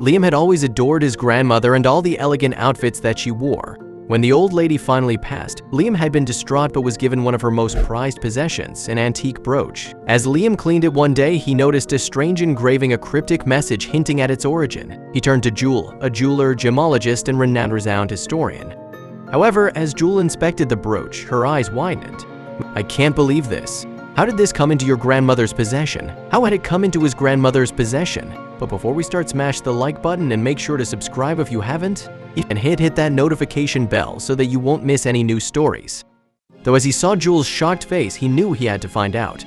Liam had always adored his grandmother and all the elegant outfits that she wore. When the old lady finally passed, Liam had been distraught but was given one of her most prized possessions, an antique brooch. As Liam cleaned it one day, he noticed a strange engraving, a cryptic message hinting at its origin. He turned to Jewel, a jeweler, gemologist, and renowned historian. However, as Jewel inspected the brooch, her eyes widened. "I can't believe this. How did this come into your grandmother's possession? How had it come into his grandmother's possession?" But before we start, smash the like button and make sure to subscribe if you haven't. And hit that notification bell so that you won't miss any new stories. Though as he saw Jewel's shocked face, he knew he had to find out.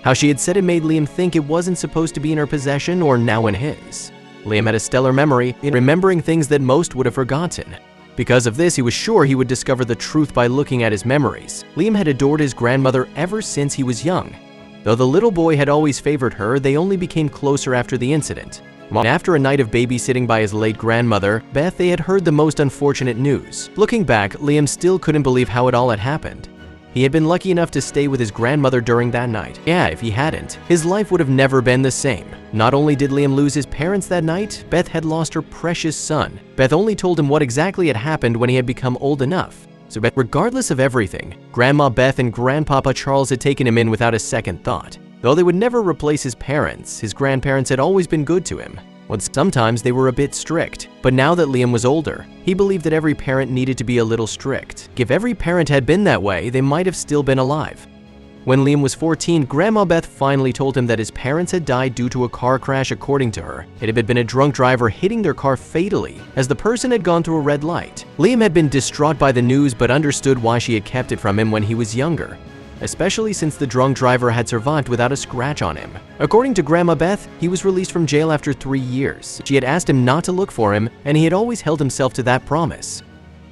How she had said it made Liam think it wasn't supposed to be in her possession or now in his. Liam had a stellar memory in remembering things that most would have forgotten. Because of this, he was sure he would discover the truth by looking at his memories. Liam had adored his grandmother ever since he was young. Though the little boy had always favored her, they only became closer after the incident. After a night of babysitting by his late grandmother, Beth, they had heard the most unfortunate news. Looking back, Liam still couldn't believe how it all had happened. He had been lucky enough to stay with his grandmother during that night. Yeah, if he hadn't, his life would have never been the same. Not only did Liam lose his parents that night, Beth had lost her precious son. Beth only told him what exactly had happened when he had become old enough. So regardless of everything, Grandma Beth and Grandpapa Charles had taken him in without a second thought. Though they would never replace his parents, his grandparents had always been good to him. Well, sometimes they were a bit strict, but now that Liam was older, he believed that every parent needed to be a little strict. If every parent had been that way, they might have still been alive. When Liam was 14, Grandma Beth finally told him that his parents had died due to a car crash. According to her, it had been a drunk driver hitting their car fatally as the person had gone through a red light. Liam had been distraught by the news but understood why she had kept it from him when he was younger, especially since the drunk driver had survived without a scratch on him. According to Grandma Beth, he was released from jail after 3 years. She had asked him not to look for him, and he had always held himself to that promise.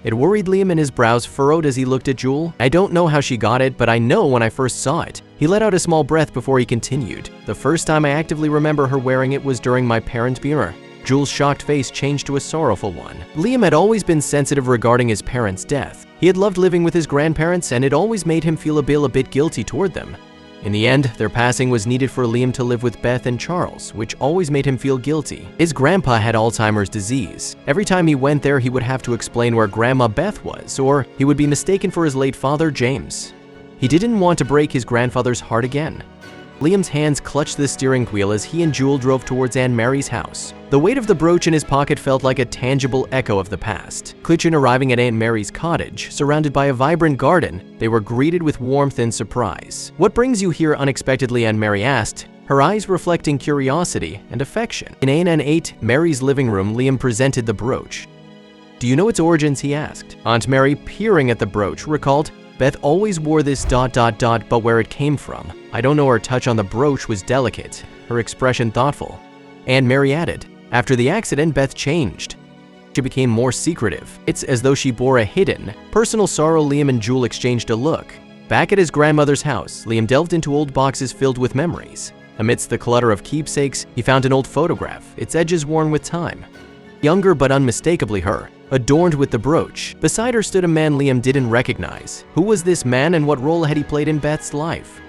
It worried Liam, and his brows furrowed as he looked at Jewel. "I don't know how she got it, but I know when I first saw it." He let out a small breath before he continued. "The first time I actively remember her wearing it was during my parents' funeral." Jewel's shocked face changed to a sorrowful one. Liam had always been sensitive regarding his parents' death. He had loved living with his grandparents, and it always made him feel a bit guilty toward them. In the end, their passing was needed for Liam to live with Beth and Charles, which always made him feel guilty. His grandpa had Alzheimer's disease. Every time he went there, he would have to explain where Grandma Beth was, or he would be mistaken for his late father, James. He didn't want to break his grandfather's heart again. Liam's hands clutched the steering wheel as he and Jewel drove towards Aunt Mary's house. The weight of the brooch in his pocket felt like a tangible echo of the past. Kitchen arriving at Aunt Mary's cottage, surrounded by a vibrant garden, they were greeted with warmth and surprise. "What brings you here unexpectedly?" Aunt Mary asked, her eyes reflecting curiosity and affection. In Aunt Mary's living room, Liam presented the brooch. "Do you know its origins?" he asked. Aunt Mary, peering at the brooch, recalled, "Beth always wore this ... but where it came from, I don't know." Her touch on the brooch was delicate, her expression thoughtful. Aunt Mary added, "After the accident, Beth changed. She became more secretive. It's as though she bore a hidden, personal sorrow." Liam and Jewel exchanged a look. Back at his grandmother's house, Liam delved into old boxes filled with memories. Amidst the clutter of keepsakes, he found an old photograph, its edges worn with time. Younger but unmistakably her, adorned with the brooch. Beside her stood a man Liam didn't recognize. Who was this man, and what role had he played in Beth's life?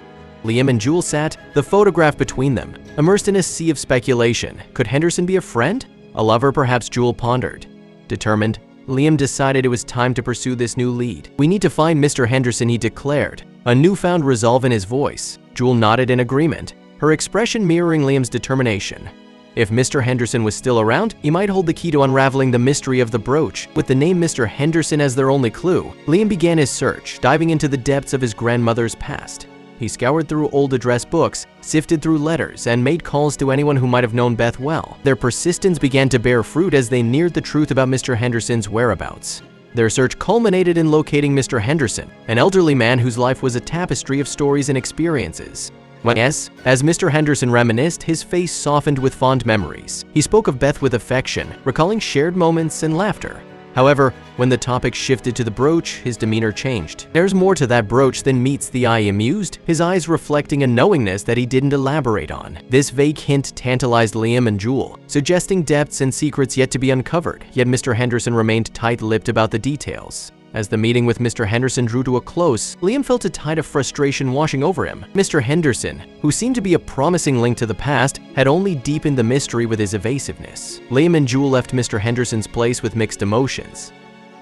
Liam and Jewel sat, the photograph between them, immersed in a sea of speculation. Could Henderson be a friend? A lover, perhaps? Jewel pondered. Determined, Liam decided it was time to pursue this new lead. "We need to find Mr. Henderson," he declared, a newfound resolve in his voice. Jewel nodded in agreement, her expression mirroring Liam's determination. If Mr. Henderson was still around, he might hold the key to unraveling the mystery of the brooch. With the name Mr. Henderson as their only clue, Liam began his search, diving into the depths of his grandmother's past. He scoured through old address books, sifted through letters, and made calls to anyone who might have known Beth well. Their persistence began to bear fruit as they neared the truth about Mr. Henderson's whereabouts. Their search culminated in locating Mr. Henderson, an elderly man whose life was a tapestry of stories and experiences. As Mr. Henderson reminisced, his face softened with fond memories. He spoke of Beth with affection, recalling shared moments and laughter. However, when the topic shifted to the brooch, his demeanor changed. "There's more to that brooch than meets the eye," he mused, his eyes reflecting a knowingness that he didn't elaborate on. This vague hint tantalized Liam and Jewel, suggesting depths and secrets yet to be uncovered, yet Mr. Henderson remained tight-lipped about the details. As the meeting with Mr. Henderson drew to a close, Liam felt a tide of frustration washing over him. Mr. Henderson, who seemed to be a promising link to the past, had only deepened the mystery with his evasiveness. Liam and Jewel left Mr. Henderson's place with mixed emotions.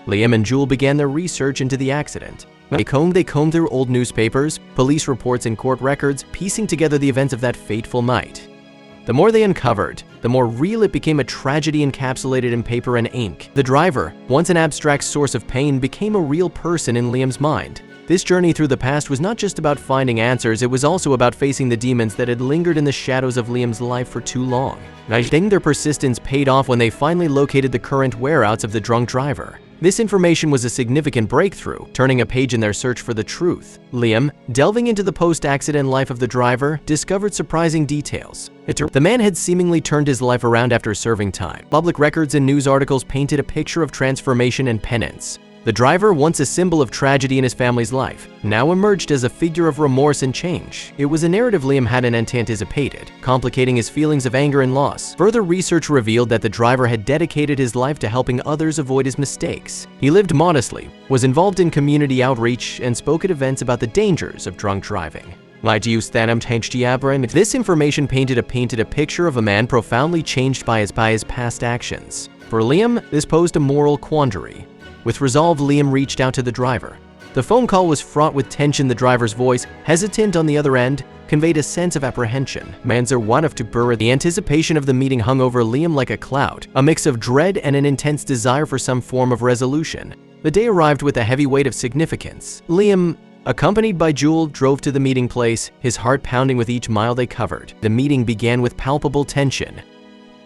Liam and Jewel began their research into the accident. They combed through old newspapers, police reports, and court records, piecing together the events of that fateful night. The more they uncovered, the more real it became, a tragedy encapsulated in paper and ink. The driver, once an abstract source of pain, became a real person in Liam's mind. This journey through the past was not just about finding answers, it was also about facing the demons that had lingered in the shadows of Liam's life for too long. I think their persistence paid off when they finally located the current whereabouts of the drunk driver. This information was a significant breakthrough, turning a page in their search for the truth. Liam, delving into the post-accident life of the driver, discovered surprising details. The man had seemingly turned his life around after serving time. Public records and news articles painted a picture of transformation and penance. The driver, once a symbol of tragedy in his family's life, now emerged as a figure of remorse and change. It was a narrative Liam hadn't anticipated, complicating his feelings of anger and loss. Further research revealed that the driver had dedicated his life to helping others avoid his mistakes. He lived modestly, was involved in community outreach, and spoke at events about the dangers of drunk driving. This information painted a picture of a man profoundly changed by his past actions. For Liam, this posed a moral quandary. With resolve, Liam reached out to the driver. The phone call was fraught with tension. The driver's voice, hesitant on the other end, conveyed a sense of apprehension. The anticipation of the meeting hung over Liam like a cloud, a mix of dread and an intense desire for some form of resolution. The day arrived with a heavy weight of significance. Liam, accompanied by Jewel, drove to the meeting place, his heart pounding with each mile they covered. The meeting began with palpable tension.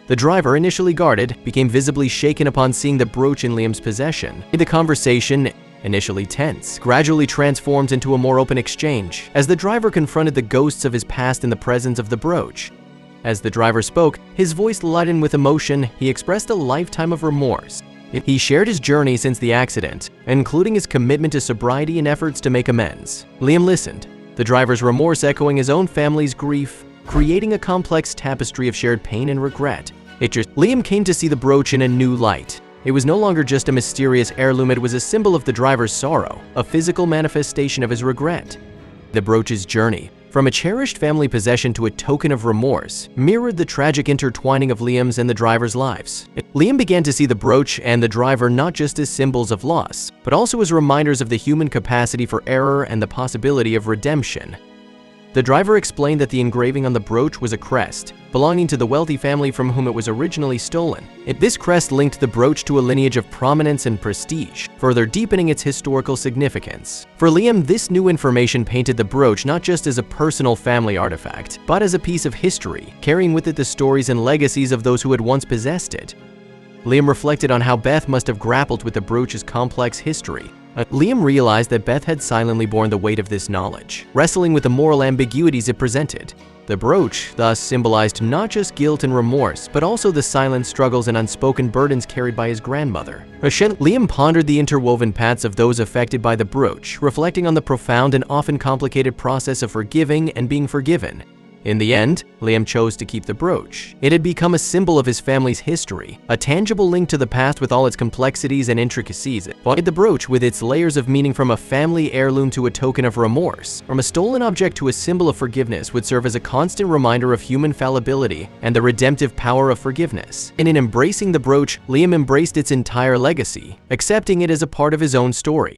The driver, initially guarded, became visibly shaken upon seeing the brooch in Liam's possession. The conversation, initially tense, gradually transformed into a more open exchange as the driver confronted the ghosts of his past in the presence of the brooch. As the driver spoke, his voice lightened with emotion. He expressed a lifetime of remorse. He shared his journey since the accident, including his commitment to sobriety and efforts to make amends. Liam listened, the driver's remorse echoing his own family's grief, creating a complex tapestry of shared pain and regret. Liam came to see the brooch in a new light. It was no longer just a mysterious heirloom, it was a symbol of the driver's sorrow, a physical manifestation of his regret. The brooch's journey, from a cherished family possession to a token of remorse, mirrored the tragic intertwining of Liam's and the driver's lives. Liam began to see the brooch and the driver not just as symbols of loss, but also as reminders of the human capacity for error and the possibility of redemption. The driver explained that the engraving on the brooch was a crest, belonging to the wealthy family from whom it was originally stolen. This crest linked the brooch to a lineage of prominence and prestige, further deepening its historical significance. For Liam, this new information painted the brooch not just as a personal family artifact, but as a piece of history, carrying with it the stories and legacies of those who had once possessed it. Liam reflected on how Beth must have grappled with the brooch's complex history. Liam realized that Beth had silently borne the weight of this knowledge, wrestling with the moral ambiguities it presented. The brooch thus symbolized not just guilt and remorse, but also the silent struggles and unspoken burdens carried by his grandmother. Liam pondered the interwoven paths of those affected by the brooch, reflecting on the profound and often complicated process of forgiving and being forgiven. In the end, Liam chose to keep the brooch. It had become a symbol of his family's history, a tangible link to the past with all its complexities and intricacies. The brooch, with its layers of meaning from a family heirloom to a token of remorse, from a stolen object to a symbol of forgiveness, would serve as a constant reminder of human fallibility and the redemptive power of forgiveness. And in embracing the brooch, Liam embraced its entire legacy, accepting it as a part of his own story.